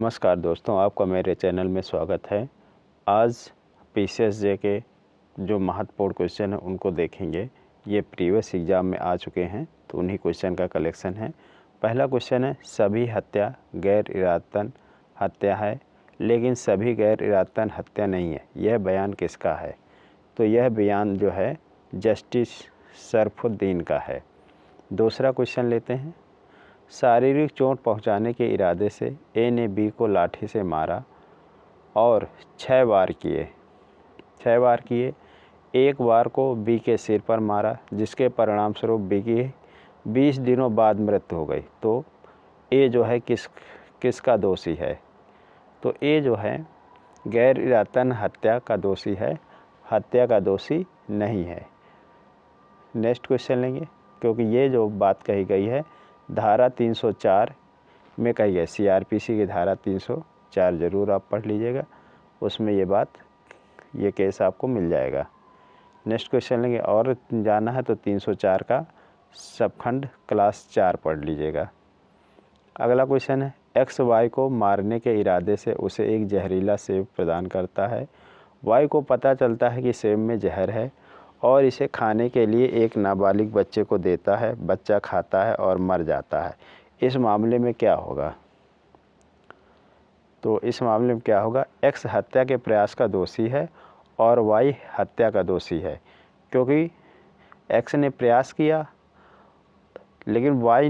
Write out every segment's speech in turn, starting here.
नमस्कार दोस्तों, आपका मेरे चैनल में स्वागत है। आज पीसीएसजे के जो महत्वपूर्ण क्वेश्चन हैं उनको देखेंगे। ये प्रीवियस एग्ज़ाम में आ चुके हैं तो उन्हीं क्वेश्चन का कलेक्शन है। पहला क्वेश्चन है, सभी हत्या गैर इरादतन हत्या है लेकिन सभी गैर इरादतन हत्या नहीं है, यह बयान किसका है? तो यह बयान जो है जस्टिस शरफुद्दीन का है। दूसरा क्वेश्चन लेते हैं, शारीरिक चोट पहुंचाने के इरादे से ए ने बी को लाठी से मारा और 6 बार किए। एक बार को बी के सिर पर मारा जिसके परिणाम स्वरूप बी की 20 दिनों बाद मृत्यु हो गई। तो ए जो है किसका दोषी है? तो ए जो है गैर इरादतन हत्या का दोषी है, हत्या का दोषी नहीं है। नेक्स्ट क्वेश्चन लेंगे, क्योंकि ये जो बात कही गई है धारा 304 में कही गई, सीआरपीसी की धारा 304 ज़रूर आप पढ़ लीजिएगा, उसमें ये केस आपको मिल जाएगा। नेक्स्ट क्वेश्चन लेंगे, और जाना है तो 304 का सबखंड क्लास 4 पढ़ लीजिएगा। अगला क्वेश्चन है, एक्स वाई को मारने के इरादे से उसे एक जहरीला सेब प्रदान करता है। वाई को पता चलता है कि सेब में जहर है और इसे खाने के लिए एक नाबालिग बच्चे को देता है। बच्चा खाता है और मर जाता है। इस मामले में क्या होगा? तो इस मामले में क्या होगा? एक्स हत्या के प्रयास का दोषी है और वाई हत्या का दोषी है, क्योंकि एक्स ने प्रयास किया लेकिन वाई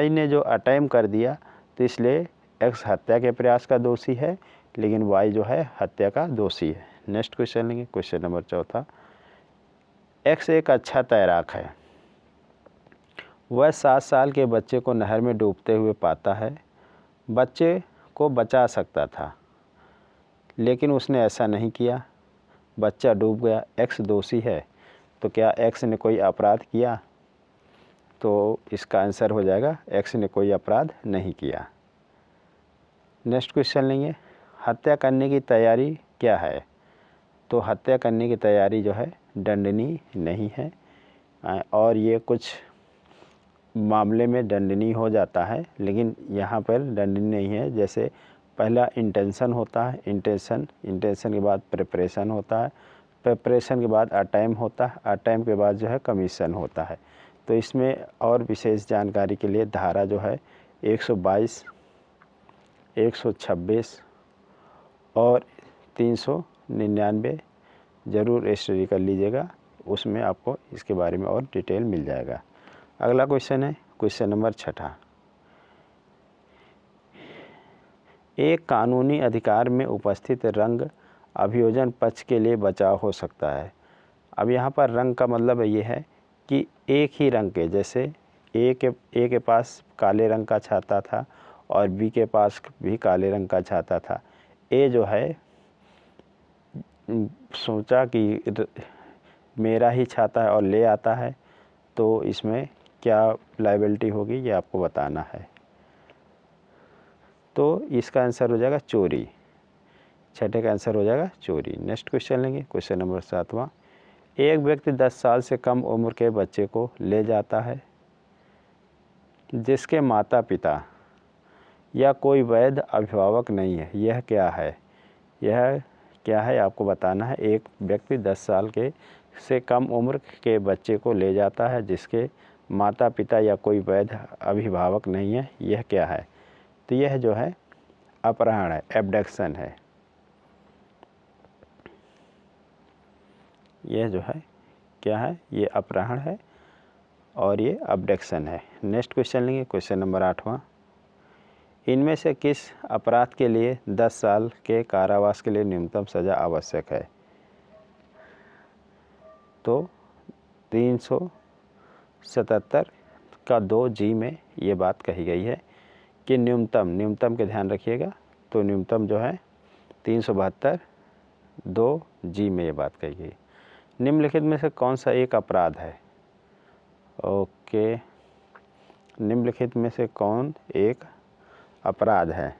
ने जो अटेम्प्ट कर दिया, तो इसलिए एक्स हत्या के प्रयास का दोषी है लेकिन वाई जो है हत्या का दोषी है। नेक्स्ट क्वेश्चन लेंगे, क्वेश्चन नंबर 4। एक्स एक अच्छा तैराक है। वह 7 साल के बच्चे को नहर में डूबते हुए पाता है। बच्चे को बचा सकता था लेकिन उसने ऐसा नहीं किया, बच्चा डूब गया। एक्स दोषी है। तो क्या एक्स ने कोई अपराध किया? तो इसका आंसर हो जाएगा एक्स ने कोई अपराध नहीं किया। नेक्स्ट क्वेश्चन लेंगे, हत्या करने की तैयारी क्या है? तो हत्या करने की तैयारी जो है दंडनीय नहीं है, और ये कुछ मामले में दंडनीय हो जाता है लेकिन यहाँ पर दंडनीय नहीं है। जैसे पहला इंटेंशन होता है, इंटेंशन के बाद प्रिपरेशन होता है, प्रिपरेशन के बाद अटेम्प्ट होता है, अटेम्प्ट के बाद जो है कमीशन होता है। तो इसमें और विशेष जानकारी के लिए धारा जो है 122, 126 और 399 ज़रूर स्टडी कर लीजिएगा, उसमें आपको इसके बारे में और डिटेल मिल जाएगा। अगला क्वेश्चन है क्वेश्चन नंबर 6। एक कानूनी अधिकार में उपस्थित रंग अभियोजन पक्ष के लिए बचाव हो सकता है। अब यहाँ पर रंग का मतलब ये है कि एक ही रंग के, जैसे ए के पास काले रंग का छाता था और बी के पास भी काले रंग का छाता था। ए जो है सोचा कि मेरा ही छाता है और ले आता है, तो इसमें क्या लायबिलिटी होगी ये आपको बताना है। तो इसका आंसर हो जाएगा चोरी। 6 का आंसर हो जाएगा चोरी। नेक्स्ट क्वेश्चन लेंगे, क्वेश्चन नंबर 7। एक व्यक्ति 10 साल से कम उम्र के बच्चे को ले जाता है जिसके माता पिता या कोई वैध अभिभावक नहीं है। यह क्या है आपको बताना है। एक व्यक्ति 10 साल से कम उम्र के बच्चे को ले जाता है जिसके माता पिता या कोई वैध अभिभावक नहीं है। यह क्या है? तो यह जो है अपहरण है, एब्डक्शन है। यह जो है क्या है? ये अपहरण है और ये अबडक्शन है। नेक्स्ट क्वेश्चन लेंगे, क्वेश्चन नंबर 8। इनमें से किस अपराध के लिए 10 साल के कारावास के लिए न्यूनतम सज़ा आवश्यक है? तो 377 का 2G में ये बात कही गई है कि न्यूनतम के ध्यान रखिएगा। तो न्यूनतम जो है 372 2G में ये बात कही गई। निम्नलिखित में से कौन सा एक अपराध है? ओके, निम्नलिखित में से कौन एक अपराध है?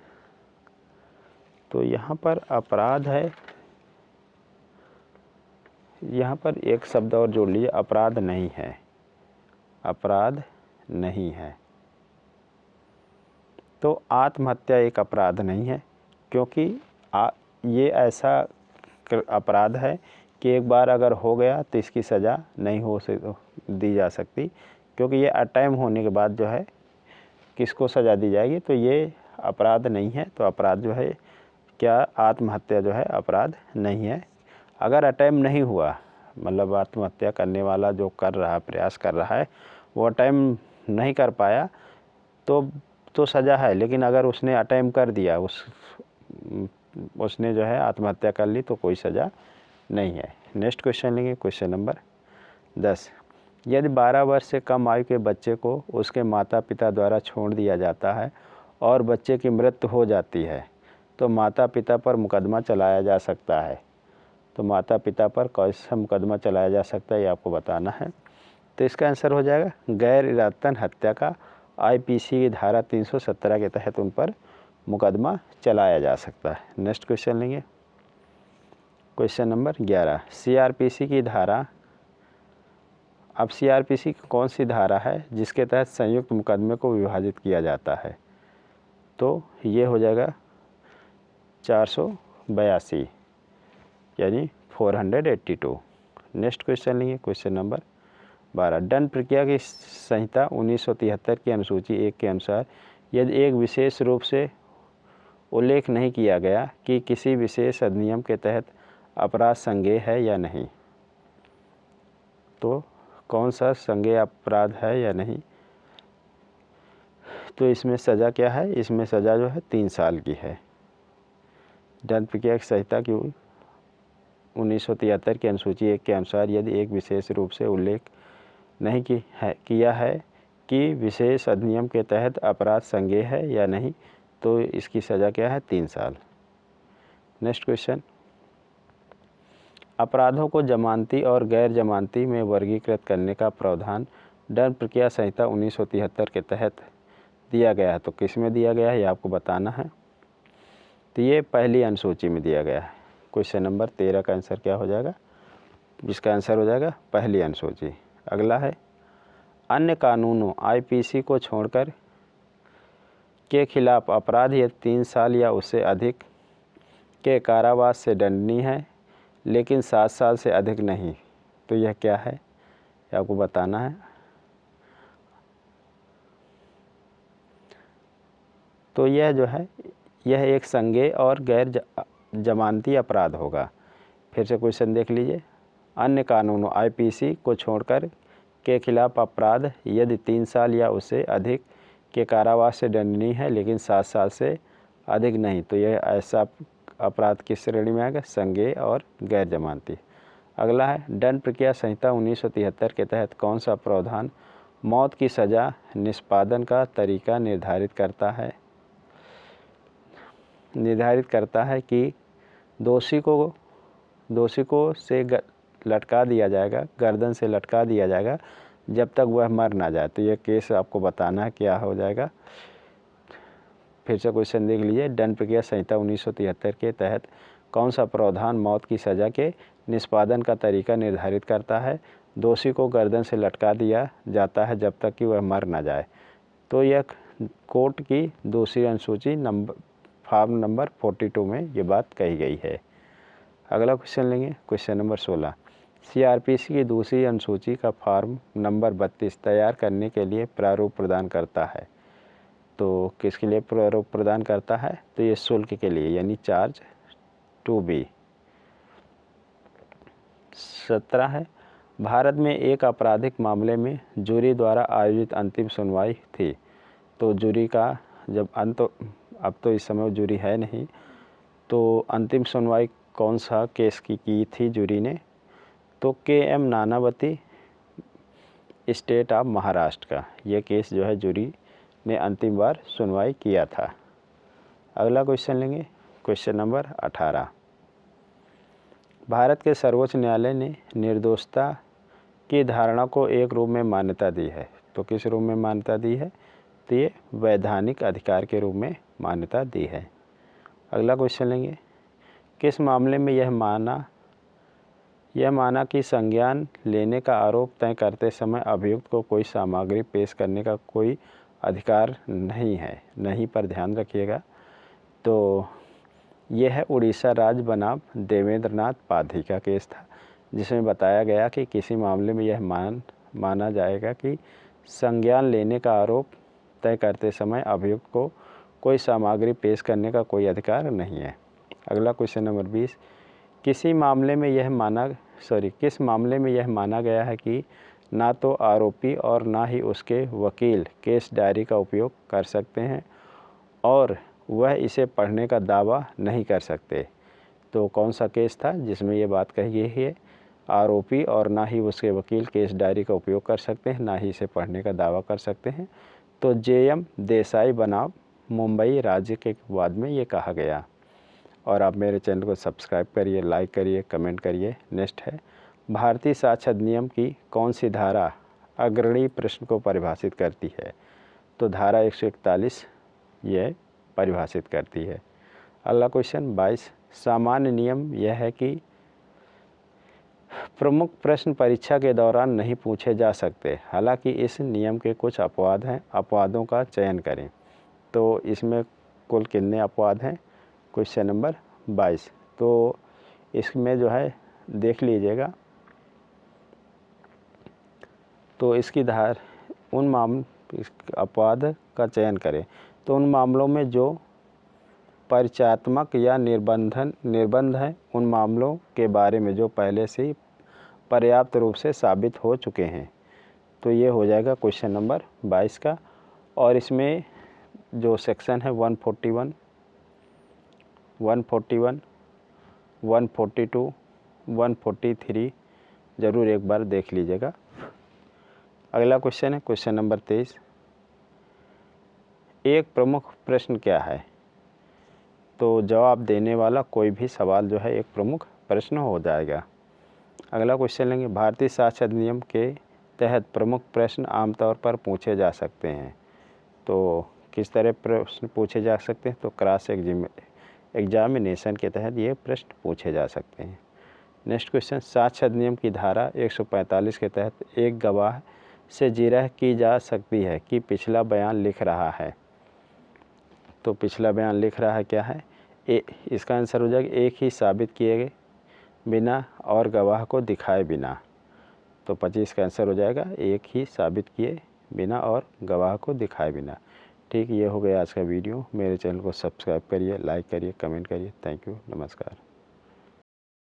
तो यहाँ पर अपराध है, यहाँ पर एक शब्द और जोड़ लीजिए, अपराध नहीं है। अपराध नहीं है। तो आत्महत्या एक अपराध नहीं है, क्योंकि ये ऐसा अपराध है कि एक बार अगर हो गया तो इसकी सज़ा नहीं दी जा सकती, क्योंकि ये अटाइम होने के बाद जो है किसको सज़ा दी जाएगी। तो ये अपराध नहीं है। तो अपराध जो है क्या, आत्महत्या जो है अपराध नहीं है। अगर अटैम्प्ट नहीं हुआ, मतलब आत्महत्या करने वाला जो कर रहा है, प्रयास कर रहा है, वो अटैम्प्ट नहीं कर पाया तो सज़ा है। लेकिन अगर उसने अटैम्प्ट कर दिया, उसने जो है आत्महत्या कर ली, तो कोई सज़ा नहीं है। नेक्स्ट क्वेश्चन लेंगे, क्वेश्चन नंबर 10। यदि 12 वर्ष से कम आयु के बच्चे को उसके माता पिता द्वारा छोड़ दिया जाता है और बच्चे की मृत्यु हो जाती है, तो माता पिता पर मुकदमा चलाया जा सकता है। तो माता पिता पर कैसा मुकदमा चलाया जा सकता है, ये आपको बताना है। तो इसका आंसर हो जाएगा गैर इरादतन हत्या का आईपीसी की धारा 317 के तहत उन पर मुकदमा चलाया जा सकता है। नेक्स्ट क्वेश्चन लेंगे, क्वेश्चन नंबर 11। सीआरपीसी की धारा, अब सीआरपीसी की कौन सी धारा है जिसके तहत संयुक्त मुकदमे को विभाजित किया जाता है? तो ये हो जाएगा 482 यानी 482। नेक्स्ट क्वेश्चन लेंगे, क्वेश्चन नंबर 12। दंड प्रक्रिया की संहिता 1973 की अनुसूची 1 के अनुसार यदि एक विशेष रूप से उल्लेख नहीं किया गया कि किसी विशेष अधिनियम के तहत अपराध संज्ञेय है या नहीं, तो कौन सा संज्ञेय अपराध है या नहीं, तो इसमें सज़ा क्या है? इसमें सज़ा जो है 3 साल की है। दंड प्रक्रिया की संहिता की 1973 की अनुसूची 1 के अनुसार यदि एक विशेष रूप से उल्लेख नहीं किया है कि विशेष अधिनियम के तहत अपराध संज्ञेय है या नहीं, तो इसकी सज़ा क्या है? 3 साल। Next question. अपराधों को जमानती और गैर जमानती में वर्गीकृत करने का प्रावधान दंड प्रक्रिया संहिता 1973 के तहत दिया गया है। तो किस में दिया गया है, ये आपको बताना है। तो ये पहली अनुसूची में दिया गया है। क्वेश्चन नंबर 13 का आंसर क्या हो जाएगा? जिसका आंसर हो जाएगा पहली अनुसूची। अगला है अन्य कानूनों आईपीसी को छोड़कर के खिलाफ अपराध यदि 3 साल या उससे अधिक के कारावास से दंडनीय है लेकिन 7 साल से अधिक नहीं, तो यह क्या है, ये आपको बताना है। तो यह जो है यह एक संज्ञेय और गैर जमानती अपराध होगा। फिर से क्वेश्चन देख लीजिए। अन्य कानूनों आईपीसी को छोड़कर के खिलाफ अपराध यदि 3 साल या उससे अधिक के कारावास से दंडनीय है लेकिन 7 साल से अधिक नहीं, तो यह ऐसा अपराध किस श्रेणी में आएगा? संज्ञेय और गैर जमानती। अगला है दंड प्रक्रिया संहिता 1973 के तहत कौन सा प्रावधान मौत की सज़ा निष्पादन का तरीका निर्धारित करता है कि दोषी को से लटका दिया जाएगा, गर्दन से लटका दिया जाएगा जब तक वह मर ना जाए। तो यह केस आपको बताना है क्या हो जाएगा। फिर से क्वेश्चन देख लीजिए। दंड प्रक्रिया संहिता 1973 के तहत कौन सा प्रावधान मौत की सज़ा के निष्पादन का तरीका निर्धारित करता है? दोषी को गर्दन से लटका दिया जाता है जब तक कि वह मर ना जाए। तो यह कोर्ट की दूसरी अनुसूची फॉर्म नंबर 42 में ये बात कही गई है। अगला क्वेश्चन लेंगे, क्वेश्चन नंबर 16। सीआरपीसी की दूसरी अनुसूची का फॉर्म नंबर 32 तैयार करने के लिए प्रारूप प्रदान करता है। तो किसके लिए प्रारूप प्रदान करता है? तो ये शुल्क के लिए, यानी चार्ज टू बी। 17 है भारत में एक आपराधिक मामले में जूरी द्वारा आयोजित अंतिम सुनवाई थी। तो जूरी का जब अब तो इस समय जूरी है नहीं, तो अंतिम सुनवाई कौन सा केस की थी जूरी ने? तो KM Nanavati state of Maharashtra का ये केस जो है जूरी ने अंतिम बार सुनवाई किया था। अगला क्वेश्चन लेंगे, क्वेश्चन नंबर 18। भारत के सर्वोच्च न्यायालय ने निर्दोषता की धारणा को एक रूप में मान्यता दी है। तो किस रूप में मान्यता दी है? तो ये वैधानिक अधिकार के रूप में मान्यता दी है। अगला क्वेश्चन लेंगे, किस मामले में यह माना कि संज्ञान लेने का आरोप तय करते समय अभियुक्त को कोई सामग्री पेश करने का कोई अधिकार नहीं है, नहीं पर ध्यान रखिएगा। तो यह है उड़ीसा राज्य बनाम देवेंद्र नाथ पाधी का केस था, जिसमें बताया गया कि किसी मामले में यह माना जाएगा कि संज्ञान लेने का आरोप तय करते समय अभियुक्त को कोई सामग्री पेश करने का कोई अधिकार नहीं है। अगला क्वेश्चन नंबर 20, किस मामले में यह माना गया है कि ना तो आरोपी और ना ही उसके वकील केस डायरी का उपयोग कर सकते हैं और वह इसे पढ़ने का दावा नहीं कर सकते। तो कौन सा केस था जिसमें ये बात कही गई है? आरोपी और ना ही उसके वकील केस डायरी का उपयोग कर सकते हैं, ना ही इसे पढ़ने का दावा कर सकते हैं। तो JM देसाई बनाम मुंबई राज्य के विवाद में ये कहा गया। और आप मेरे चैनल को सब्सक्राइब करिए, लाइक करिए, कमेंट करिए। नेक्स्ट है, भारतीय साक्ष्य अधिनियम की कौन सी धारा अग्रणी प्रश्न को परिभाषित करती है? तो धारा 141 यह परिभाषित करती है। अगला क्वेश्चन 22, सामान्य नियम यह है कि प्रमुख प्रश्न परीक्षा के दौरान नहीं पूछे जा सकते, हालांकि इस नियम के कुछ अपवाद हैं, अपवादों का चयन करें। तो इसमें कुल कितने अपवाद हैं? Question number 22। तो इसमें जो है देख लीजिएगा। तो इसकी इस अपवाद का चयन करें। तो उन मामलों में जो परिचयात्मक या निर्बंध हैं, उन मामलों के बारे में जो पहले से ही पर्याप्त रूप से साबित हो चुके हैं। तो ये हो जाएगा क्वेश्चन नंबर 22 का। और इसमें जो सेक्शन है 141, 142, 143 ज़रूर एक बार देख लीजिएगा। अगला क्वेश्चन है क्वेश्चन नंबर 23, एक प्रमुख प्रश्न क्या है? तो जवाब देने वाला कोई भी सवाल जो है एक प्रमुख प्रश्न हो जाएगा। अगला क्वेश्चन लेंगे, भारतीय साक्ष्य अधिनियम के तहत प्रमुख प्रश्न आमतौर पर पूछे जा सकते हैं। तो किस तरह प्रश्न पूछे जा सकते हैं? तो क्रॉस एग्जामिनेशन के तहत ये प्रश्न पूछे जा सकते हैं। नेक्स्ट क्वेश्चन, साक्ष्य अधिनियम की धारा 145 के तहत एक गवाह से जिरह की जा सकती है कि पिछला बयान लिख रहा है। तो पिछला बयान लिख रहा है क्या है? इसका आंसर हो जाएगा एक ही साबित किए बिना और गवाह को दिखाए बिना। तो 25 का आंसर हो जाएगा एक ही साबित किए बिना और गवाह को दिखाए बिना। ठीक, ये हो गया आज का वीडियो। मेरे चैनल को सब्सक्राइब करिए, लाइक करिए, कमेंट करिए। थैंक यू, नमस्कार।